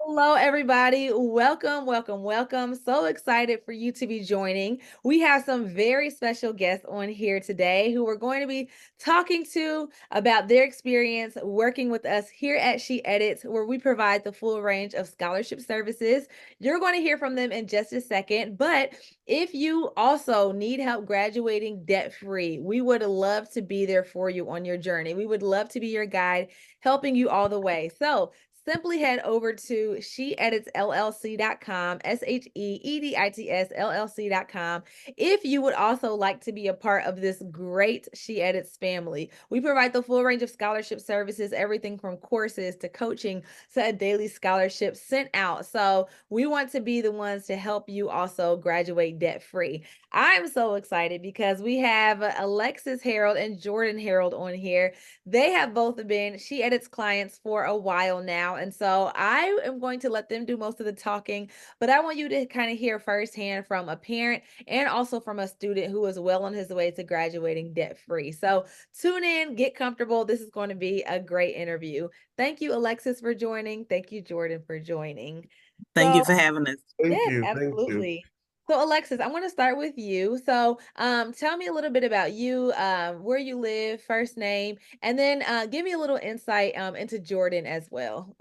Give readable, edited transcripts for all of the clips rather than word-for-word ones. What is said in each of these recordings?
Hello, everybody. Welcome, welcome, welcome. So excited for you to be joining. We have some very special guests on here today who we're going to be talking to about their experience working with us here at SheEdits, where we provide the full range of scholarship services. You're going to hear from them in just a second. But if you also need help graduating debt free, we would love to be there for you on your journey. We would love to be your guide, helping you all the way. So, simply head over to SheEditsLLC.com, SheEditsLLC.com, if you would also like to be a part of this great SheEdits family. We provide the full range of scholarship services, everything from courses to coaching to a daily scholarship sent out. So we want to be the ones to help you also graduate debt free. I'm so excited because we have Alexis Harrold and Jordan Harrold on here. They have both been SheEdits clients for a while now. And so I am going to let them do most of the talking, but I want you to kind of hear firsthand from a parent and also from a student who is well on his way to graduating debt free. So tune in, get comfortable. This is going to be a great interview. Thank you, Alexis, for joining. Thank you, Jordan, for joining. Thank So, you for having us. Thank yes, you. Thank you. absolutely. So Alexis, I want to start with you. So, tell me a little bit about you, where you live, first name, and then give me a little insight into Jordan as well.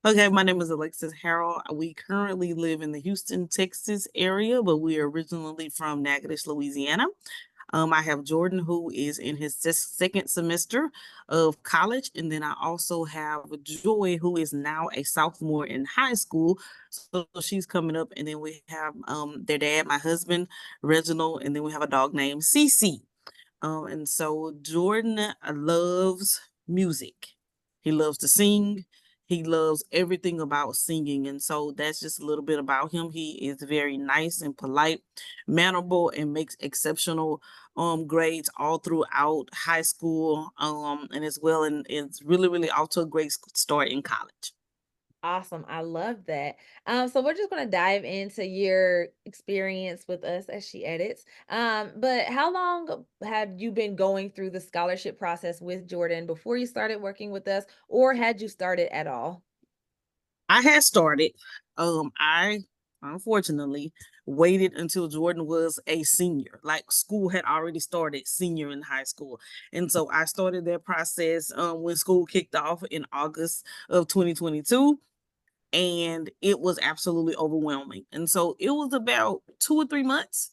Okay, my name is Alexis Harrold. We currently live in the Houston, Texas area, but we are originally from Natchitoches, Louisiana. I have Jordan, who is in his second semester of college, and then I also have Joy, who is now a sophomore in high school. So she's coming up, and then we have their dad, my husband, Reginald, and then we have a dog named Cece. And so Jordan loves music. He loves to sing. He loves everything about singing. And so that's just a little bit about him. He is very nice and polite, mannerable, and makes exceptional grades all throughout high school and as well. And it's really, really off to a great start in college. Awesome. I love that. So we're just going to dive into your experience with us as SheEdits. But how long had you been going through the scholarship process with Jordan before you started working with us, or had you started at all? I had started. I unfortunately waited until Jordan was a senior. Like school had already started senior in high school. And so I started that process when school kicked off in August of 2022. And it was absolutely overwhelming. And so it was about 2 or 3 months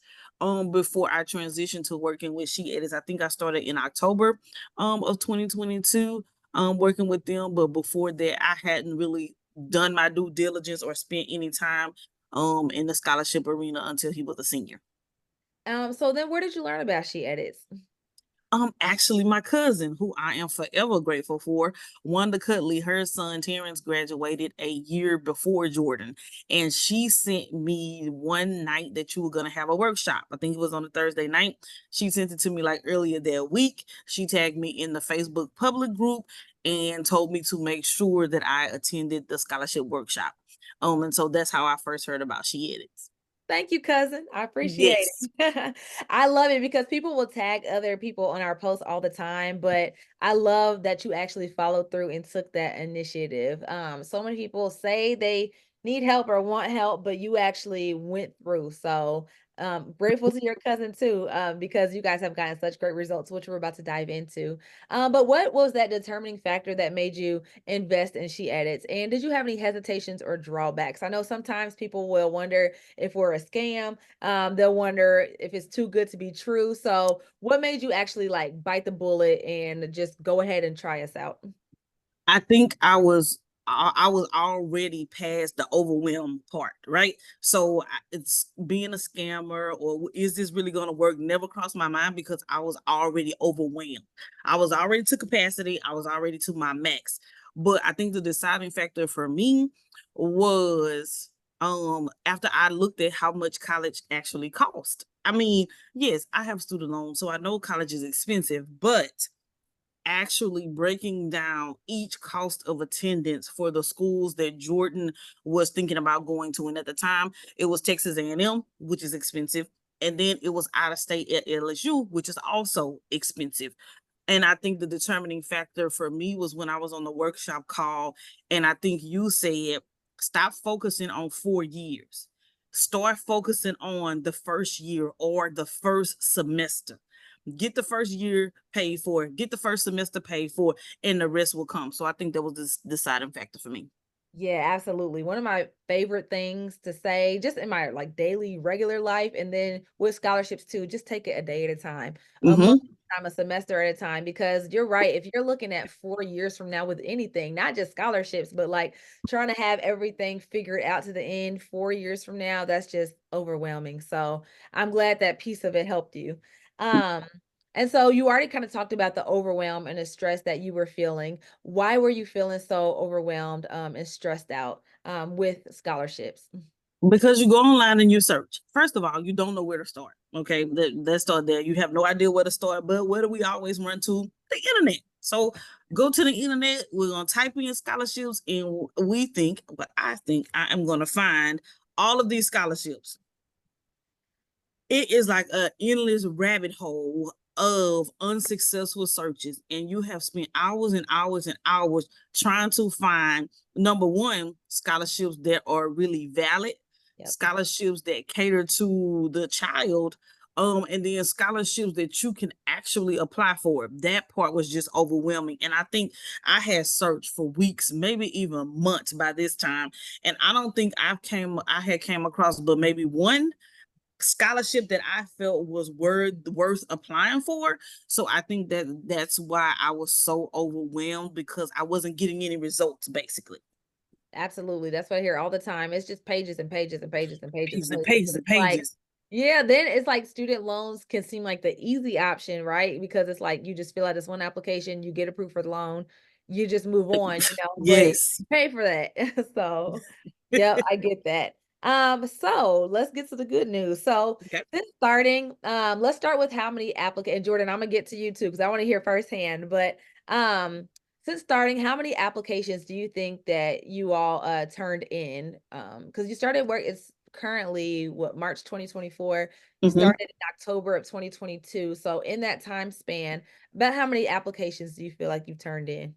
before I transitioned to working with SheEdits. I think I started in October of 2022 working with them, but before that I hadn't really done my due diligence or spent any time in the scholarship arena until he was a senior. So then where did you learn about SheEdits? Actually, my cousin, who I am forever grateful for, Wanda Cutley, her son Terrence graduated a year before Jordan, and she sent me one night that you were gonna have a workshop. I think it was on a Thursday night. She sent it to me like earlier that week. She tagged me in the Facebook public group and told me to make sure that I attended the scholarship workshop. And so that's how I first heard about SheEdits. Thank you, cousin. I appreciate Yes. it. I love it because people will tag other people on our posts all the time, but I love that you actually followed through and took that initiative. So many people say they need help or want help, but you actually went through. So grateful to your cousin too, because you guys have gotten such great results, which we're about to dive into. But what was that determining factor that made you invest in SheEdits? And did you have any hesitations or drawbacks? I know sometimes people will wonder if we're a scam. They'll wonder if it's too good to be true. So, what made you actually like bite the bullet and just go ahead and try us out? I think I was already past the overwhelmed part, right? So it's being a scammer or is this really going to work never crossed my mind because I was already overwhelmed. I was already to capacity, I was already to my max. But I think the deciding factor for me was after I looked at how much college actually cost. I mean, yes, I have student loans, so I know college is expensive, but actually breaking down each cost of attendance for the schools that Jordan was thinking about going to. And at the time, it was Texas A&M, which is expensive. And then it was out of state at LSU, which is also expensive. And I think the determining factor for me was when I was on the workshop call, and I think you said Stop focusing on 4 years. Start focusing on the first year or the first semester. Get the first year paid for, get the first semester paid for, and the rest will come. So I think that was the deciding factor for me. Yeah, absolutely. One of my favorite things to say, just in my like daily regular life, and then with scholarships too, just take it a day at a time, a month Mm-hmm. at a time, a semester at a time. Because you're right, if you're looking at 4 years from now with anything, not just scholarships, but like trying to have everything figured out to the end 4 years from now, that's just overwhelming. So I'm glad that piece of it helped you. Um, and so you already kind of talked about the overwhelm and the stress that you were feeling. Why were you feeling so overwhelmed, and stressed out, with scholarships? Because you go online and you search. First of all, you don't know where to start. Okay, let's start there. You have no idea where to start, but where do we always run to? The internet. So go to the internet. We're gonna type in scholarships, and we think, but I think I am gonna find all of these scholarships. It is like an endless rabbit hole of unsuccessful searches, and you have spent hours and hours and hours trying to find, number one, scholarships that are really valid, Yep, scholarships that cater to the child, and then scholarships that you can actually apply for. That part was just overwhelming, and I think I had searched for weeks, maybe even months by this time, and I don't think I had came across but maybe one scholarship that I felt was worth applying for. So I think that that's why I was so overwhelmed, because I wasn't getting any results basically. absolutely. That's what I hear all the time. It's just pages and pages and pages and pages Pages and and pages. pages And and it's like, pages. yeah, then it's like student loans can seem like the easy option, right? Because it's like you just fill out this one application, you get approved for the loan, you just move on, but you Yes. pay for that. So, yep, I get that. So let's get to the good news. So Okay. since starting, let's start with how many applicants. Jordan, I'm gonna get to you too because I want to hear firsthand. But um, since starting, how many applications do you think that you all turned in? Because you started work, it's currently what, March 2024. You Mm-hmm. started in October of 2022. So in that time span, about how many applications do you feel like you've turned in?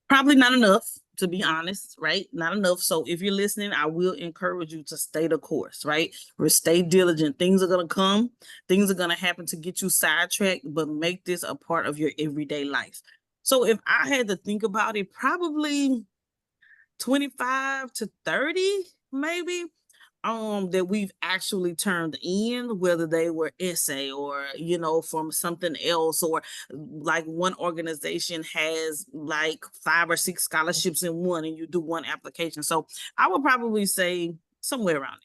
Probably not enough, to be honest, right? Not enough. So if you're listening, I will encourage you to stay the course, right? Or stay diligent. Things are gonna come, things are gonna happen to get you sidetracked, but make this a part of your everyday life. So if I had to think about it, probably 25 to 30, maybe, that we've actually turned in, whether they were essay or from something else, or like one organization has like 5 or 6 scholarships in one and you do one application. So I would probably say somewhere around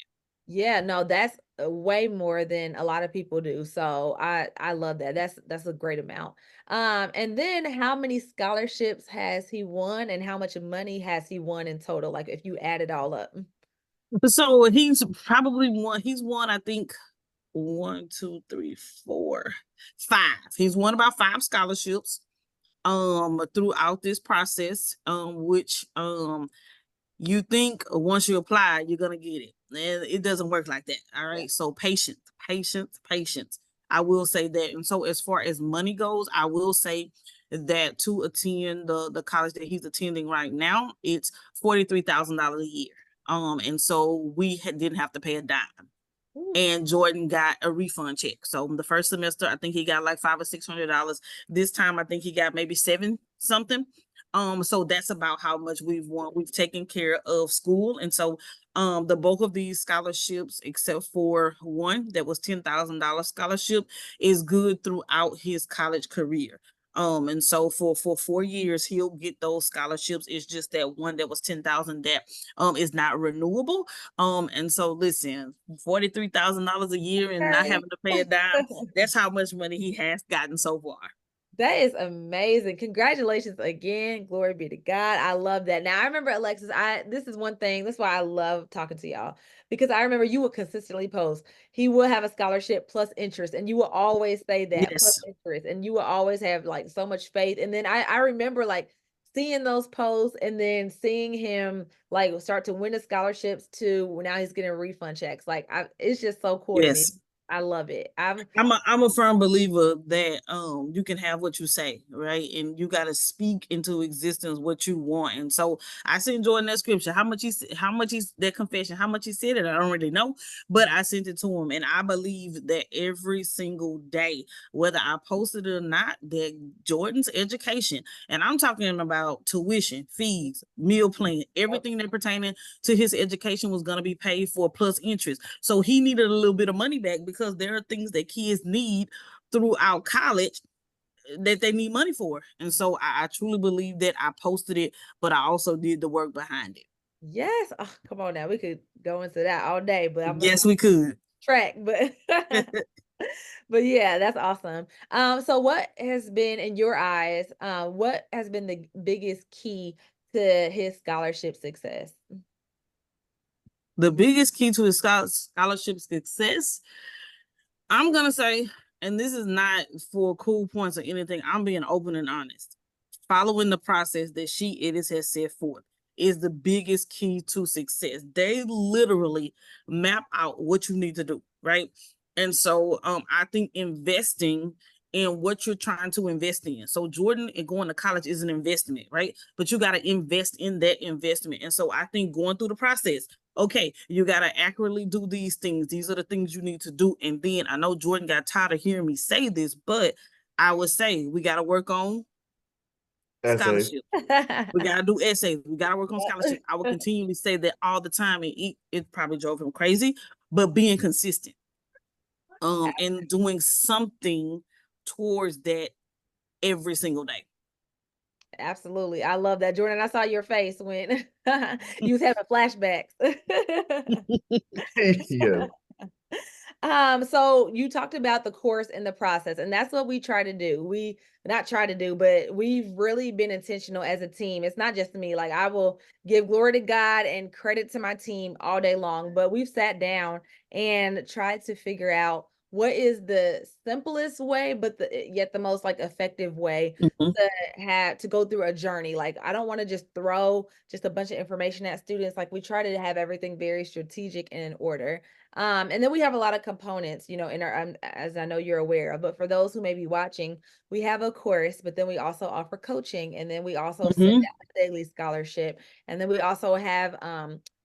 Yeah, no, that's way more than a lot of people do. So I love that. That's a great amount. And then how many scholarships has he won, and how much money has he won in total? Like if you add it all up. there. So he's won, I think, one, two, three, four, five. He's won about 5 scholarships throughout this process, which you think once you apply, you're gonna get it. And it doesn't work like that. All Yeah. right. So patience, patience, patience. I will say that. And so as far as money goes, I will say that to attend the college that he's attending right now, it's $43,000 a year. And so didn't have to pay a dime, Ooh. and Jordan got a refund check. So the first semester, I think he got like $500 or $600. This time, I think he got maybe seven something. So that's about how much we've won. We've taken care of school, and so the bulk of these scholarships, except for one that was $10,000 scholarship, is good throughout his college career. And so for 4 years, he'll get those scholarships. It's just that one that was 10,000 that is not renewable. And so listen, $43,000 a year and not Okay. having to pay a dime, that's how much money he has gotten so far. That is amazing. Congratulations again. Glory be to God. I love that. Now I remember Alexis, this is one thing. That's why I love talking to y'all. Because I remember you would consistently post. He will have a scholarship plus interest. And you will always say that plus Yes. interest. And you will always have like so much faith. And then I remember like seeing those posts and then seeing him like start to win the scholarships too. Now he's getting refund checks. Like it's just so cool to me. Yes. I love it. I'm a firm believer that you can have what you say, right? And you gotta speak into existence what you want. And so I sent Jordan that scripture. How much he's that confession, how much he said it, I don't really know. But I sent it to him. And I believe that every single day, whether I posted it or not, that Jordan's education, and I'm talking about tuition, fees, meal plan, everything that pertaining to his education was gonna be paid for plus interest. So he needed a little bit of money back because there are things that kids need throughout college that they need money for. And so I truly believe that I posted it, but I also did the work behind it. Yes. Oh, come on now. We could go into that all day, but I'm gonna Yes, we could. track. But but yeah, that's awesome. So what has been in your eyes, what has been the biggest key to his scholarship success? The biggest key to his scholarship success, I'm gonna say, and this is not for cool points or anything, I'm being open and honest. Following the process that SheEdits has set forth is the biggest key to success. They literally map out what you need to do, right? And so I think investing in what you're trying to invest in. So Jordan and going to college is an investment, right? But you got to invest in that investment. And so I think going through the process, okay, you got to accurately do these things. These are the things you need to do. And then I know Jordan got tired of hearing me say this, but I would say we got to work on Essay. scholarship. We gotta do essays. We gotta work on scholarship. I will continually say that all the time, and it probably drove him crazy, but being consistent, and doing something towards that every single day. Absolutely. I love that, Jordan. I saw your face when you was having flashbacks. Yes. So you talked about the course and the process, and that's what we try to do. We not try to do, but we've really been intentional as a team. It's not just me. Like I will give glory to God and credit to my team all day long, but we've sat down and tried to figure out what is the simplest way, but yet the most like effective way Mhm. to have to go through a journey. Like I don't want to just throw just a bunch of information at students. Like we try to have everything very strategic and in order. And then we have a lot of components, you know, in our, as I know you're aware of, but for those who may be watching, we have a course, but then we also offer coaching, and then we also send Mhm. out a daily scholarship. And then we also have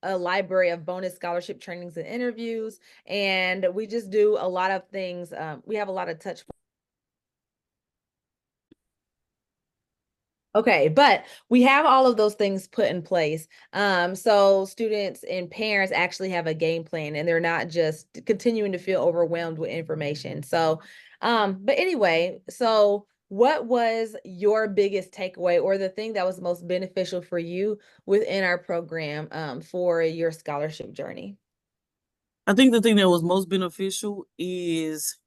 a library of bonus scholarship trainings and interviews. And we just do a lot of things. We have a lot of touch. Okay, but we have all of those things put in place. So students and parents actually have a game plan and they're not just continuing to feel overwhelmed with information. So, but anyway, so what was your biggest takeaway or the thing that was most beneficial for you within our program for your scholarship journey? I think the thing that was most beneficial is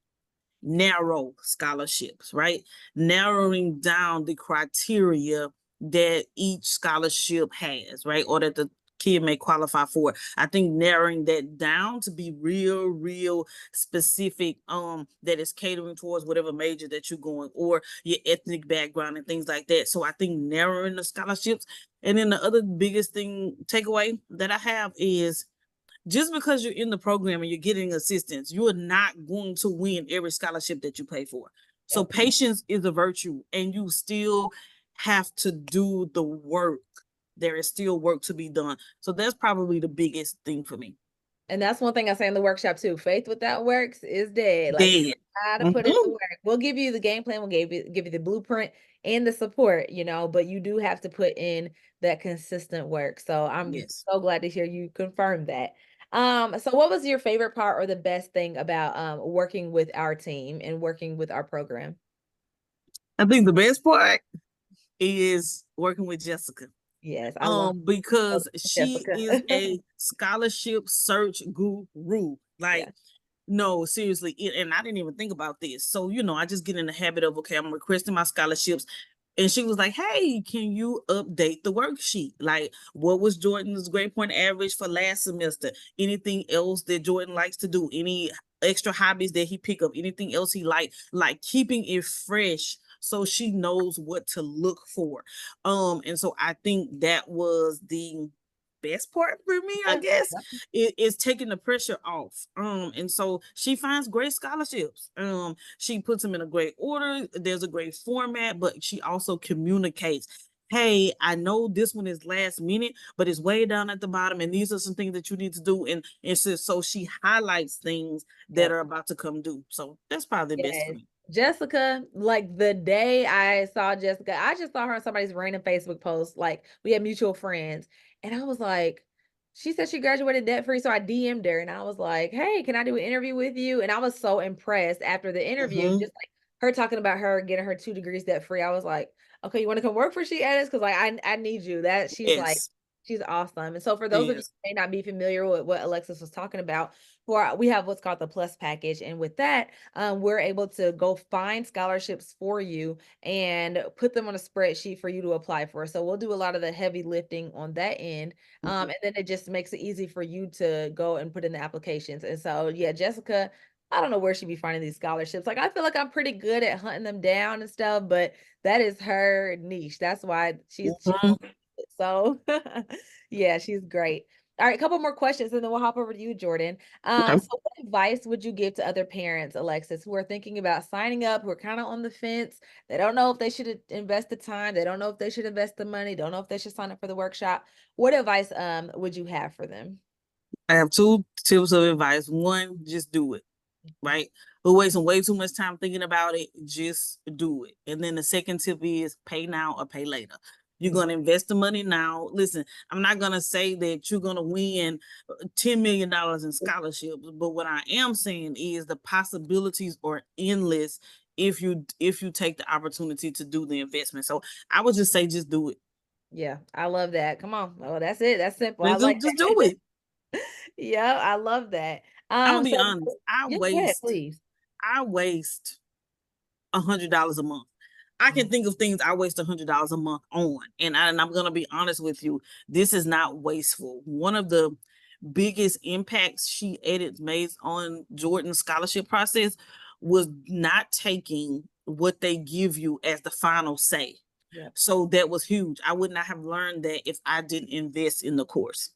narrow scholarships, right? Narrowing down the criteria that each scholarship has, right? Or that the kid may qualify for. I think narrowing that down to be real specific, that is catering towards whatever major that you're going or your ethnic background and things like that. So I think narrowing the scholarships. And then the other biggest thing takeaway that I have is just because you're in the program and you're getting assistance, you are not going to win every scholarship that you pay for. So Yep. patience is a virtue, and you still have to do the work. There is still work to be done. So that's probably the biggest thing for me. And that's one thing I say in the workshop too. Faith without works is dead. Like you Dead. gotta put in the Mhm. work. We'll give you the game plan, we'll give you the blueprint and the support, you know, but you do have to put in that consistent work. So I'm Yes. so glad to hear you confirm that. So what was your favorite part or the best thing about working with our team and working with our program? I think the best part is working with Jessica. Yes, I love Because she Jessica. is a scholarship search guru. Yeah. Like, no, seriously. And I didn't even think about this. So, I just get in the habit of, okay, I'm requesting my scholarships. And she was like, hey, can you update the worksheet? Like, what was Jordan's grade point average for last semester? Anything else that Jordan likes to do? Any extra hobbies that he pick up? Anything else he like keeping it fresh so she knows what to look for. And so I think that was best part for me, I guess, is taking the pressure off. And so she finds great scholarships. She puts them in a great order. There's a great format, but she also communicates. Hey, I know this one is last minute, but it's way down at the bottom, and these are some things that you need to do. And so she highlights things that Yep. are about to come due. So that's probably the best for Yes. me. Jessica, like the day I saw Jessica, I just saw her on somebody's random Facebook post. Like we had mutual friends, and I was like, she said she graduated debt free. So I DM'd her and I was like, hey, can I do an interview with you? And I was so impressed after the interview, just like her talking about her getting her 2 degrees debt free. I was like, okay, you want to come work for SheEdits? Because like I need you. That she's like, Yes. she's awesome. And so for those of you Yes. who may not be familiar with what Alexis was talking about, we have what's called the Plus package. And with that, we're able to go find scholarships for you and put them on a spreadsheet for you to apply for. So we'll do a lot of the heavy lifting on that end. And then it just makes it easy for you to go and put in the applications. And so, yeah, Jessica, I don't know where she'd be finding these scholarships. Like, I feel like I'm pretty good at hunting them down and stuff, but that is her niche. That's why she's so yeah, she's great. All right, a couple more questions and then we'll hop over to you, Jordan. Okay. So what advice would you give to other parents, Alexis, who are thinking about signing up, who are kind of on the fence? They don't know if they should invest the time, they don't know if they should invest the money, don't know if they should sign up for the workshop. What advice would you have for them? I have 2 tips of advice. One, just do it, right? We're wasting way too much time thinking about it. Just do it. And then the second tip is pay now or pay later. You're going to invest the money now. Listen, I'm not going to say that you're going to win $10 million in scholarships, but what I am saying is the possibilities are endless if you take the opportunity to do the investment. So I would just say just do it. Yeah, I love that. Come on. Oh, that's it. That's simple. I Just like do that. it. Yeah, I love that. I'm gonna be So honest. yeah, go ahead, please. I waste $100 a month. I can think of things I waste $100 a month on, and I'm gonna be honest with you. This is not wasteful. One of the biggest impacts SheEdits made on Jordan's scholarship process was not taking what they give you as the final say. Yep. So that was huge. I would not have learned that if I didn't invest in the course.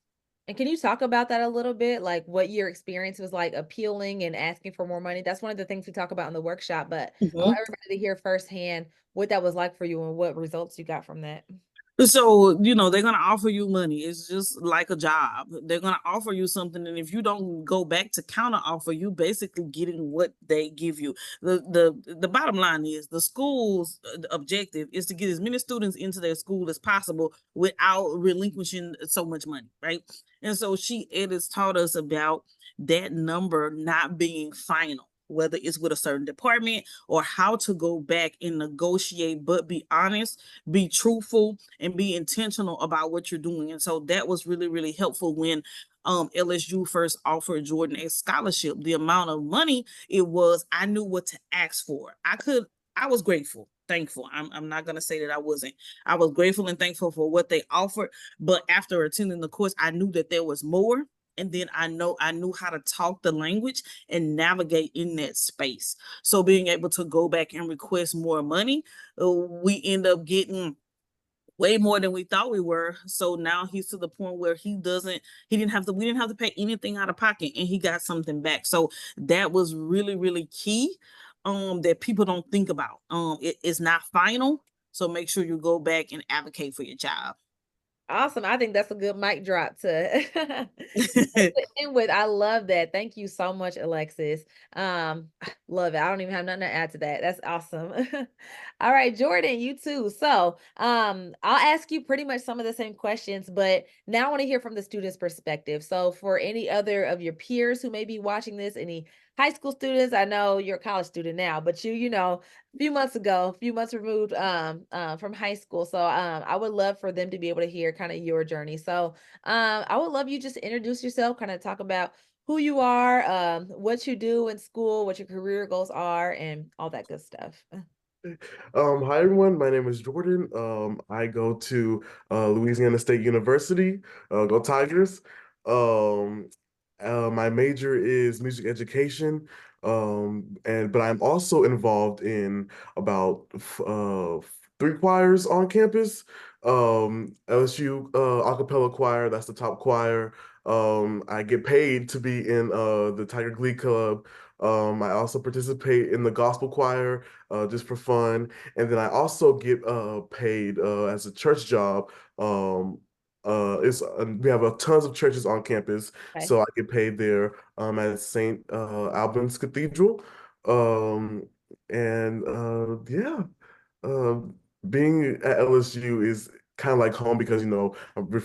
And can you talk about that a little bit? Like what your experience was like appealing and asking for more money? That's one of the things we talk about in the workshop, but I want everybody to hear firsthand what that was like for you and what results you got from that. So, they're going to offer you money. It's just like a job. They're going to offer you something. And if you don't go back to counter offer, you basically getting what they give you. The bottom line is the school's objective is to get as many students into their school as possible without relinquishing so much money, right? And so SheEdits taught us about that number not being final, whether it's with a certain department or how to go back and negotiate, but be honest, be truthful, and be intentional about what you're doing. And so that was really, really helpful when LSU first offered Jordan a scholarship. The amount of money it was, I knew what to ask for. I was grateful, thankful. I'm not going to say that I wasn't. I was grateful and thankful for what they offered. But after attending the course, I knew that there was more. And then I knew how to talk the language and navigate in that space. So being able to go back and request more money, we end up getting way more than we thought we were. So now he's to the point where we didn't have to pay anything out of pocket, and he got something back. So that was really, really key, that people don't think about. It's not final. So make sure you go back and advocate for your job. Awesome. I think that's a good mic drop to to end with. I love that. Thank you so much, Alexis. Love it. I don't even have nothing to add to that. That's awesome. All right, Jordan, you too. So, I'll ask you pretty much some of the same questions, but now I want to hear from the student's perspective. So, for any other of your peers who may be watching this, any high school students, I know you're a college student now, but a few months ago, a few months removed from high school. So I would love for them to be able to hear kind of your journey. So I would love you just to introduce yourself, kind of talk about who you are, what you do in school, what your career goals are, and all that good stuff. Hi everyone, my name is Jordan. I go to Louisiana State University. Go Tigers. Um, my major is music education. But I'm also involved in about 3 choirs on campus. LSU a cappella choir, that's the top choir. I get paid to be in the Tiger Glee Club. I also participate in the gospel choir just for fun. And then I also get paid as a church job. We have tons of churches on campus, Okay. so I get paid there at St. Albans Cathedral. Um, and yeah, um, being at LSU is kind of like home because,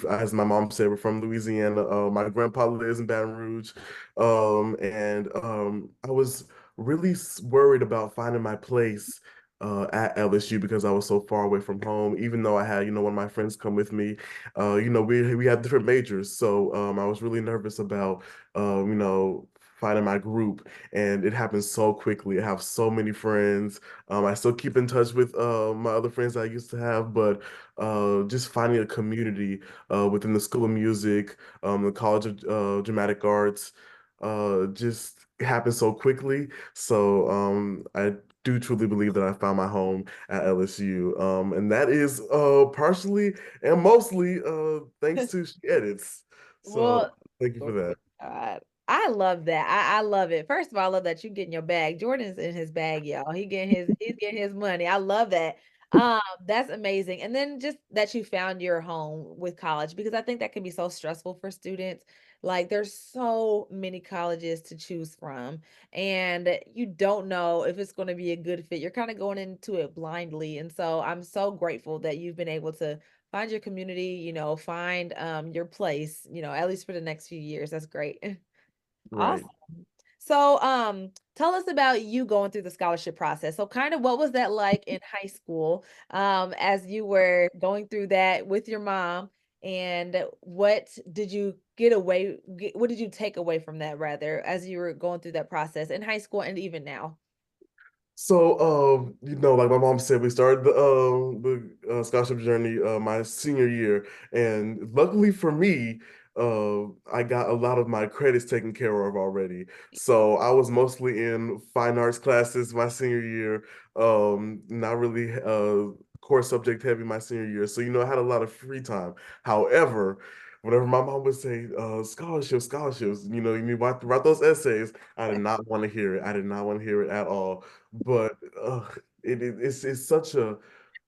as my mom said, we're from Louisiana. My grandpa lives in Baton Rouge. And I was really worried about finding my place at LSU because I was so far away from home, even though I had, one of my friends come with me. We have different majors. So I was really nervous about, finding my group. And it happened so quickly. I have so many friends. I still keep in touch with my other friends I used to have, but just finding a community within the School of Music, the College of Dramatic Arts, just happened so quickly. So I do truly believe that I found my home at LSU, and that is partially and mostly thanks to SheEdits. So Well, thank you for oh that. God, I love that. I love it. First of all, I love that you getting your bag. Jordan's in his bag, y'all. He's getting his money. I love that. That's amazing. And then just that you found your home with college, because I think that can be so stressful for students. Like there's so many colleges to choose from, and you don't know if it's going to be a good fit. You're kind of going into it blindly. And so I'm so grateful that you've been able to find your community, find your place, at least for the next few years. That's great. Right. Awesome. So tell us about you going through the scholarship process. So kind of what was that like in high school as you were going through that with your mom, and what did you what did you take away from that, rather, as you were going through that process in high school and even now? So, like my mom said, we started the scholarship journey my senior year, and luckily for me, I got a lot of my credits taken care of already. So I was mostly in fine arts classes my senior year, not really core subject heavy my senior year. So, I had a lot of free time. However, whenever my mom would say scholarships, you need to write those essays. I did not want to hear it. I did not want to hear it at all, but it's such uh,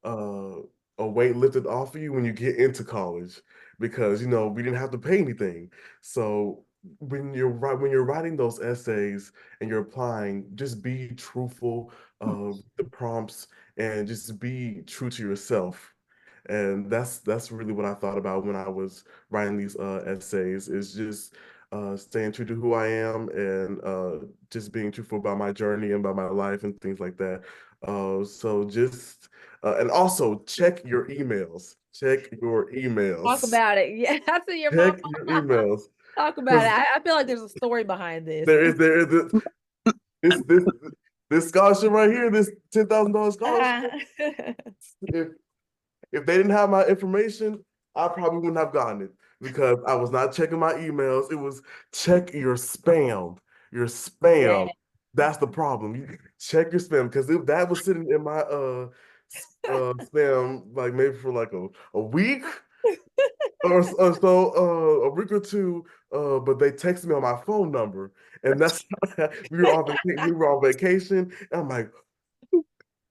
a weight lifted off of you when you get into college because we didn't have to pay anything. So when you're writing those essays and you're applying, just be truthful, the prompts, and just be true to yourself. And that's really what I thought about when I was writing these essays, is just staying true to who I am, and just being truthful about my journey and about my life and things like that. So just and also check your emails. Check your Talk emails. about it. Yeah, I see your mom. Check your emails Talk about it. because I feel like there's a story behind this. there is this this this scholarship right here, this $10,000 scholarship. Uh, If if they didn't have my information, I probably wouldn't have gotten it because I was not checking my emails. It was check your spam. Your yeah. spam. That's the problem. You check your spam because if that was sitting in my spam like maybe for like a week or so, a week or two, but they texted me on my phone number, and that's we were on vacation. And I'm like,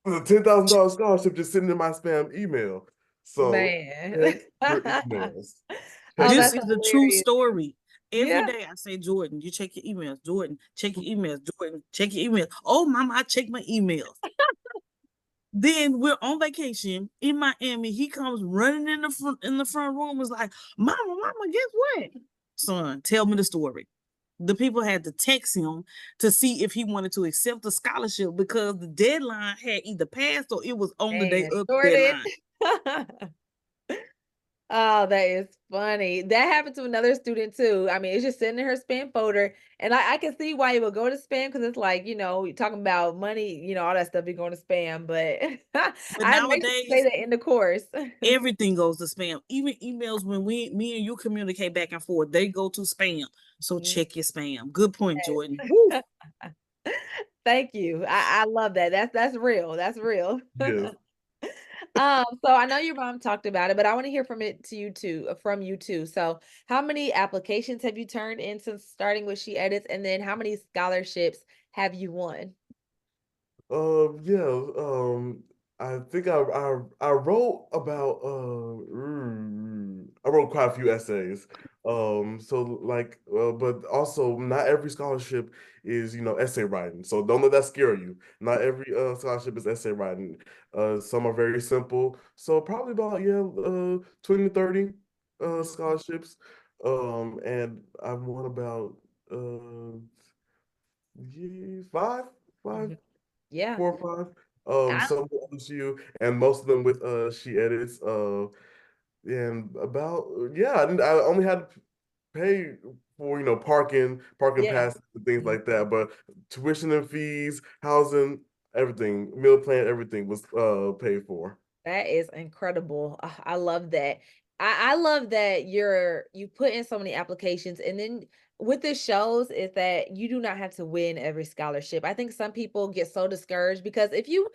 a $10,000 scholarship just sitting in my spam email. So Man. check your emails. Check Oh, your This that's is the true hilarious. story. Every Yeah. day I say, Jordan, you check your emails. Jordan, check your emails. Jordan, check your emails. Oh, mama, I check my emails. Then we're on vacation in Miami. He comes running in the front room, was like, Mama, guess what? Son, tell me the story. The people had to text him to see if he wanted to accept the scholarship because the deadline had either passed or it was on the day Man, of the Jordan. deadline. Oh, that is funny. That happened to another student too. I mean, it's just sitting in her spam folder. And I can see why it would go to spam, because it's like, you're talking about money, all that stuff be going to spam. But But I make sure to say nowadays, that in the course. everything goes to spam. Even emails when me and you communicate back and forth, they go to spam. So Mm, check your spam. Good point, Jordan. Woo. thank you. I love that. That's real. That's real. yes. So I know your mom talked about it, but I want to hear from it to you too, from you too. So how many applications have you turned in since starting with She Edits, and then how many scholarships have you won? Yeah, I think I wrote about I wrote quite a few essays. So like, but also not every scholarship is, essay writing. So don't let that scare you. Not every scholarship is essay writing. Some are very simple. So probably about, yeah, 20 to 30 scholarships. And I've won about yeah, five, Mhm. Yeah. 4 or 5. I, Some with LSU, and most of them with SheEdits. And about yeah, I only had to pay for parking yeah. passes and things Mhm. like that. But tuition and fees, housing, everything, meal plan, everything was paid for. That is incredible. I love that. I love that you put in so many applications, and then what this shows is that you do not have to win every scholarship. I think some people get so discouraged because if you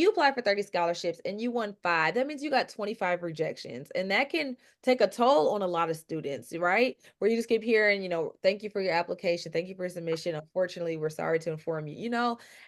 apply for 30 scholarships and you won 5, that means you got 25 rejections. And that can take a toll on a lot of students, right? Where you just keep hearing, thank you for your application, thank you for your submission. Unfortunately, we're sorry to inform you.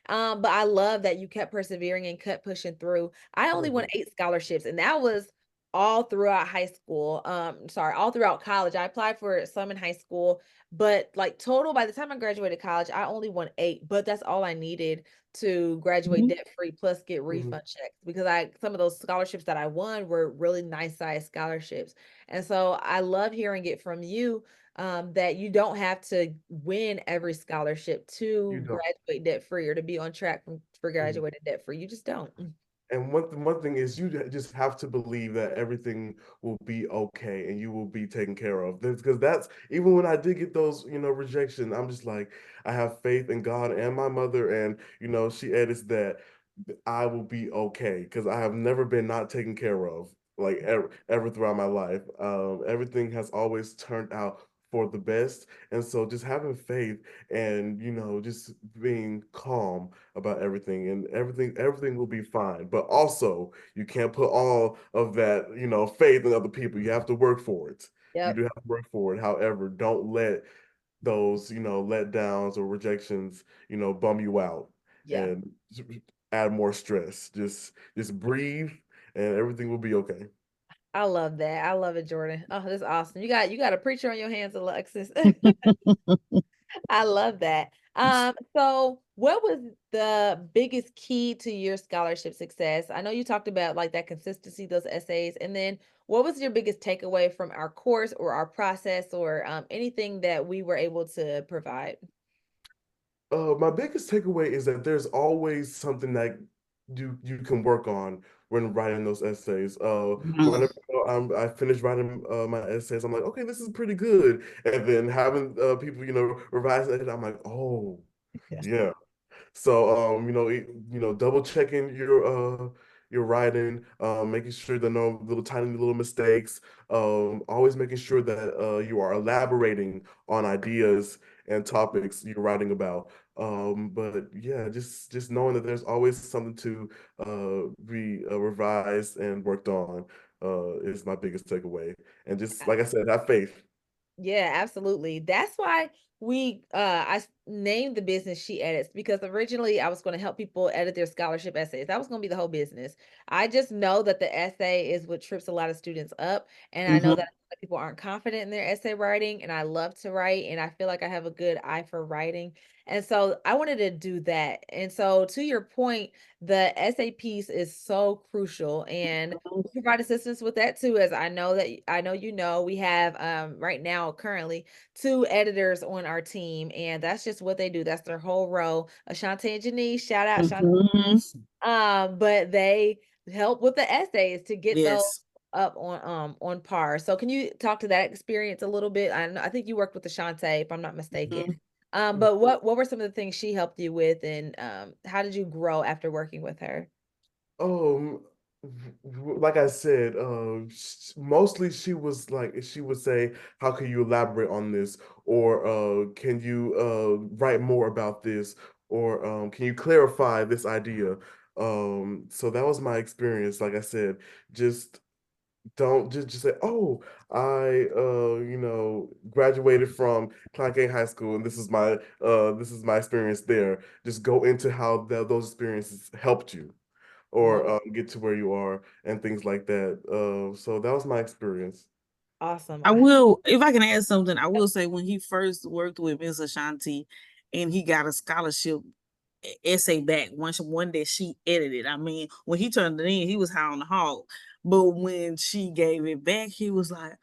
But I love that you kept persevering and kept pushing through. I only won Mhm. 8 scholarships, and that was all throughout high school. Sorry, all throughout college. I applied for some in high school, but like total, by the time I graduated college, I only won 8, but that's all I needed to graduate Mhm. debt free plus get Mhm. refund checks because I some of those scholarships that I won were really nice size scholarships. And so I love hearing it from you, that you don't have to win every scholarship You to don't. graduate debt free or to be on track for Mhm. graduating debt free. You just don't. And one thing is you just have to believe that everything will be okay and you will be taken care of. Because that's even when I did get those, rejection, I'm just like, I have faith in God and my mother, and she edits that I will be okay because I have never been not taken care of like ever throughout my life. Everything has always turned out for the best, and so just having faith and just being calm about everything, and everything will be fine. But also, you can't put all of that, faith in other people. You have to work for it. You Yep. do have to work for it. However, don't let those, letdowns or rejections, bum you out Yeah. and add more stress. Just breathe and everything will be okay. I love that. I love it, Jordan. Oh, this is awesome. You got a preacher on your hands, Alexis. I love that. So what was the biggest key to your scholarship success? I know you talked about like that consistency, those essays, and then what was your biggest takeaway from our course or our process or anything that we were able to provide? My biggest takeaway is that there's always something that you can work on when writing those essays. Mhm. Whenever I finish writing my essays, I'm like, okay, this is pretty good. And then having people, revise it, I'm like, oh, Yeah. yeah. So double checking your writing, making sure there are no little tiny little mistakes, always making sure that you are elaborating on ideas and topics you're writing about. But yeah, just knowing that there's always something to be revised and worked on is my biggest takeaway. And just like I said, have faith. Yeah, absolutely. That's why named the business She Edits because originally I was going to help people edit their scholarship essays. That was going to be the whole business. I just know that the essay is what trips a lot of students up, and I know that Mhm. a lot of people aren't confident in their essay writing, and I love to write, and I feel like I have a good eye for writing. And so I wanted to do that. And so to your point, the essay piece is so crucial, and we provide assistance with that too, as I know we have right now currently 2 editors on our team, and that's just what they do. That's their whole role. Ashante and Janice, shout out Shante. Mhm. But they help with the essays to get those Yes. up on par. So can you talk to that experience a little bit? I think you worked with Ashante, if I'm not mistaken. Mhm. But what were some of the things she helped you with, and how did you grow after working with her? Um, like I said, mostly she would say, "How can you elaborate on this?" Or "Can you write more about this?" Or "Can you clarify this idea?" So that was my experience. Like I said, just don't just say, oh, I graduated from Clark High School and this is my experience there. Just go into how those experiences helped you Love or get to where you are and things like that. So that was my experience. awesome. I will, if I can add something, I will say when he first worked with Miss Ashanti and he got a scholarship essay back, one that she edited. I mean, when he turned it in, he was high on the hog. But when she gave it back, he was like,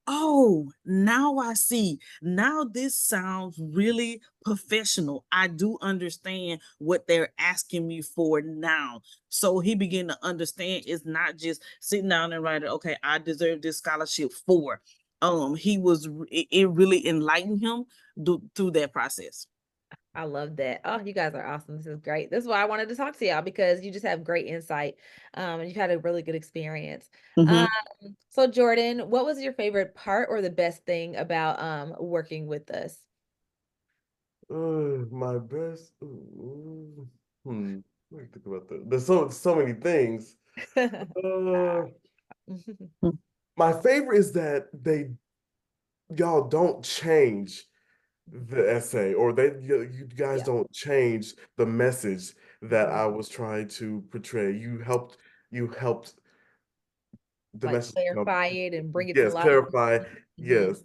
oh, now I see. Now this sounds really professional. I do understand what they're asking me for now. So he began to understand it's not just sitting down and writing, okay, I deserve this scholarship for. It really enlightened him through that process. I love that. Oh, you guys are awesome. This is great. This is why I wanted to talk to y'all because you just have great insight. And you've had a really good experience. Um, Mm-hmm. so Jordan, what was your favorite part or the best thing about working with us? My best. Let me think about that. There's so many things. Uh, my favorite is that y'all don't change the essay, or you guys Yeah, don't change the message that mhm. I was trying to portray. You helped the Like message become, clarify it and bring it to yes, life. clarify, Mhm. yes.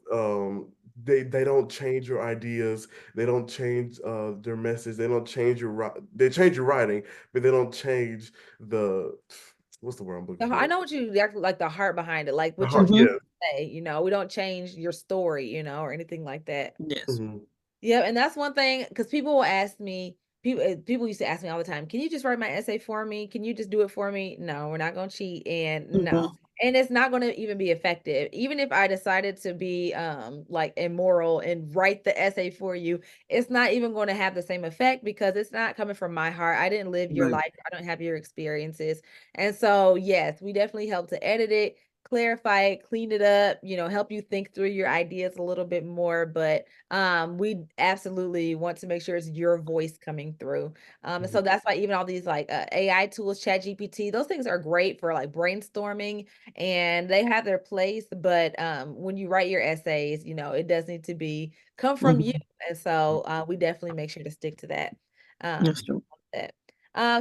They don't change your ideas, they don't change their message, they don't change they change your writing, but they don't change the what's the word I'm looking I for? know what you like the heart behind it, like The what you're heart, trying Mm-hmm. yes. to say, we don't change your story, or anything like that. Yes. Mhm. Yeah, and that's one thing because people will ask me. People used to ask me all the time, "Can you just write my essay for me? Can you just do it for me?" No, we're not gonna cheat, and no, Mm-hmm. and it's not gonna even be effective. Even if I decided to be like immoral and write the essay for you, it's not even going to have the same effect because it's not coming from my heart. I didn't live your Right. life. I don't have your experiences, and so yes, we definitely help to edit it, clarify it, clean it up. Help you think through your ideas a little bit more, but we absolutely want to make sure it's your voice coming through. And Mhm. so that's why even all these like AI tools, chat GPT, those things are great for like brainstorming and they have their place, but when you write your essays, it does need to be come from you. Mm-hmm. And so we definitely make sure to stick to that. That's um true. that.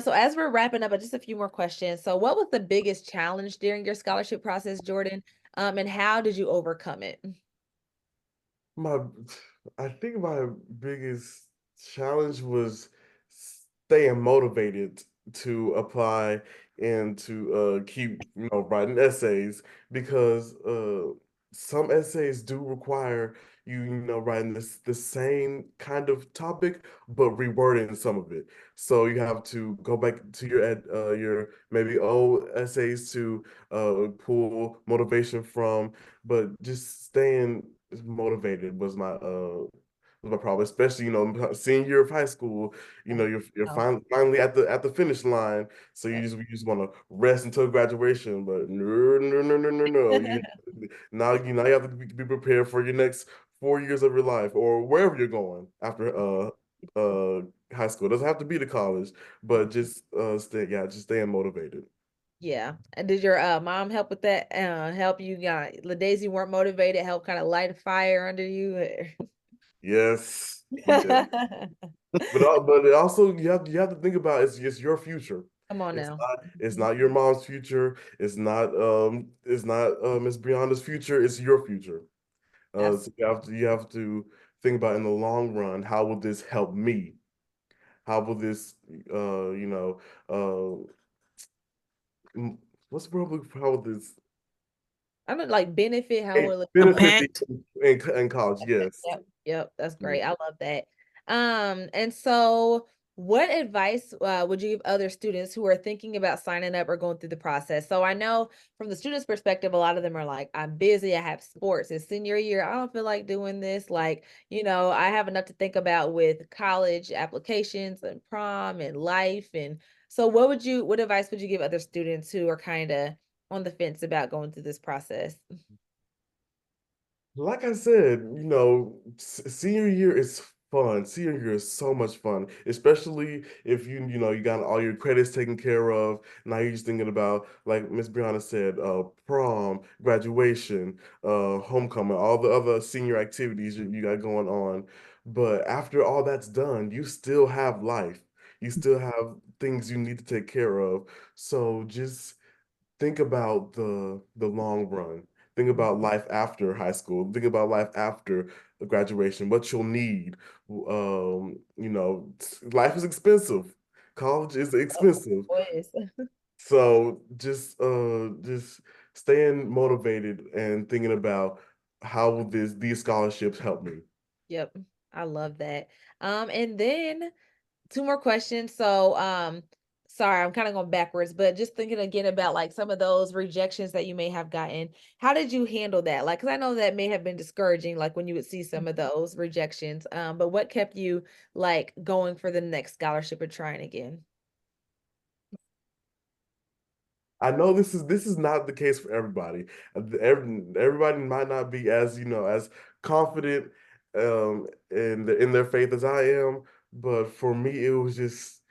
So as we're wrapping up, just a few more questions. So what was the biggest challenge during your scholarship process, Jordan? And how did you overcome it? My, I think my biggest challenge was staying motivated to apply and to keep, writing essays because some essays do require writing the same kind of topic but rewording some of it. So you have to go back to your maybe old essays to pull motivation from, but just staying motivated was my problem, especially senior year of high school. You're Oh. finally at the finish line, so you just want to rest until graduation. But no, no, no, no, no, no. Now you have to be prepared for your next 4 years of your life or wherever you're going after high school. It doesn't have to be to college, but just just staying motivated. Yeah. And did your mom help with that? Help you the days you weren't motivated, help kind of light a fire under you? Yes, yes. But it also you have to think about it's your future. Come on It's now. it's Mhm. not your mom's future. It's not Miss Brianna's future. It's your future. So Absolutely. you have to think about in the long run, how will this help me? How will this uh m- what's the word? How will this I don't like benefit. How will it benefit me Impact. in college? Yes. Yep, yep, that's Mm. great. I love that. And so what advice would you give other students who are thinking about signing up or going through the process? So I know from the students' perspective, a lot of them are like, I'm busy, I have sports, it's senior year, I don't feel like doing this. Like, I have enough to think about with college applications and prom and life. And so what advice would you give other students who are kind of on the fence about going through this process? Like I said, senior year is fun. Senior year is so much fun, especially if you got all your credits taken care of. Now you're just thinking about, like Miss Brianna said, prom, graduation, homecoming, all the other senior activities you got going on. But after all that's done, you still have life. You still have things you need to take care of. So just think about the long run. Think about life after high school. Think about life after the graduation, what you'll need. Life is expensive. College is Of expensive. course. So just staying motivated and thinking about how will these scholarships help me. Yep. I love that. And then two more questions. So, sorry, I'm kind of going backwards, but just thinking again about like some of those rejections that you may have gotten. How did you handle that? Like, because I know that may have been discouraging, like when you would see some of those rejections. But what kept you like going for the next scholarship or trying again? I know this is not the case for everybody. Everybody might not be as as confident in their faith as I am, but for me it was just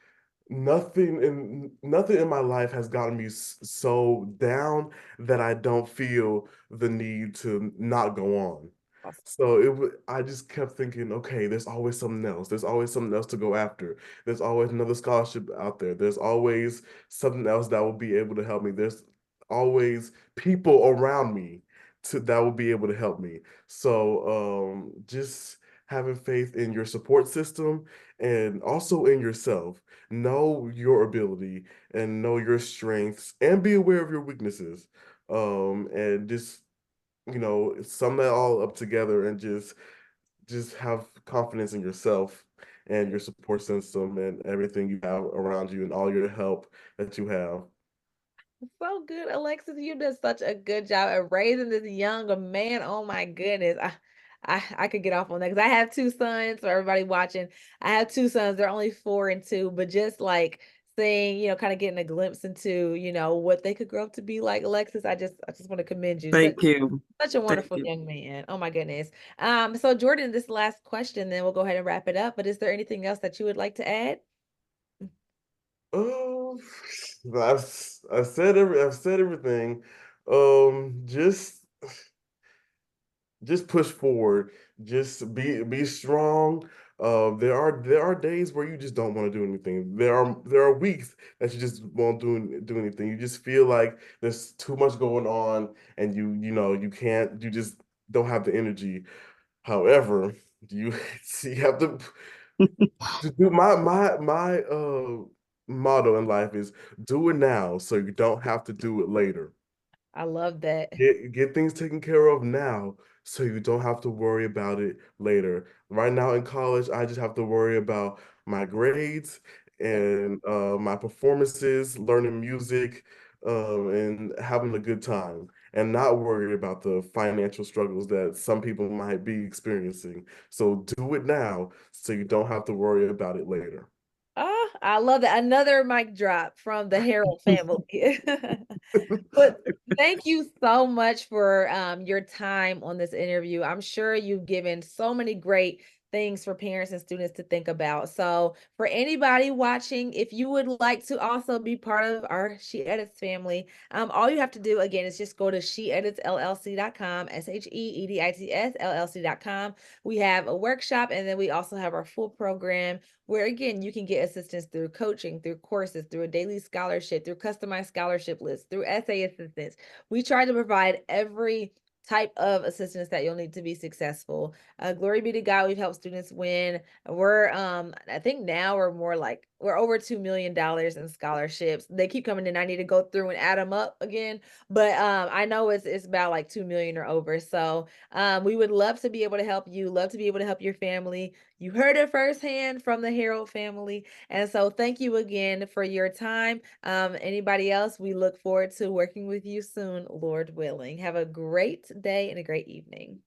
nothing in my life has gotten me so down that I don't feel the need to not go on. Awesome. So I just kept thinking, okay, there's always something else. There's always something else to go after. There's always another scholarship out there. There's always something else that will be able to help me. There's always people around me that will be able to help me. So just having faith in your support system and also in yourself. Know your ability and know your strengths and be aware of your weaknesses. And just sum that all up together and just have confidence in yourself and your support system and everything you have around you and all your help that you have. So good, Alexis. You did such a good job at raising this young man. Oh my goodness. I could get off on that because I have two sons. For everybody watching, I have two sons. They're only 4 and 2, but just like saying, kind of getting a glimpse into, what they could grow up to be like, Alexis. I just want to commend you. Thank you. Such a Thank wonderful you. young man. Oh my goodness. So Jordan, this last question, then we'll go ahead and wrap it up. But is there anything else that you would like to add? Oh, I've said everything. Just push forward. Just be strong. There are days where you just don't want to do anything. There are weeks that you just won't do anything. You just feel like there's too much going on, and you can't. You just don't have the energy. However, you you have to do my motto in life is do it now so you don't have to do it later. I love that. Get things taken care of now so you don't have to worry about it later. Right now in college, I just have to worry about my grades Yep. and my performances, learning music, and having a good time, and not worry about the financial struggles that some people might be experiencing. So do it now so you don't have to worry about it later. Oh, I love that. Another mic drop from the Harrold family. But thank you so much for your time on this interview. I'm sure you've given so many great things for parents and students to think about. So, for anybody watching, if you would like to also be part of our She Edits family, all you have to do again is just go to sheeditsllc.com, SheEdits LLC.com. We have a workshop, and then we also have our full program where again you can get assistance through coaching, through courses, through a daily scholarship, through customized scholarship lists, through essay assistance. We try to provide every type of assistance that you'll need to be successful. Glory be to God, we've helped students win. We're I think now we're more like we're over $2 million in scholarships. They keep coming in. I need to go through and add them up again, but I know it's about like 2 million or over. So we would love to be able to help you, love to be able to help your family. You heard it firsthand from the Harrold family. And so thank you again for your time. Anybody else, we look forward to working with you soon, Lord willing. Have a great day and a great evening.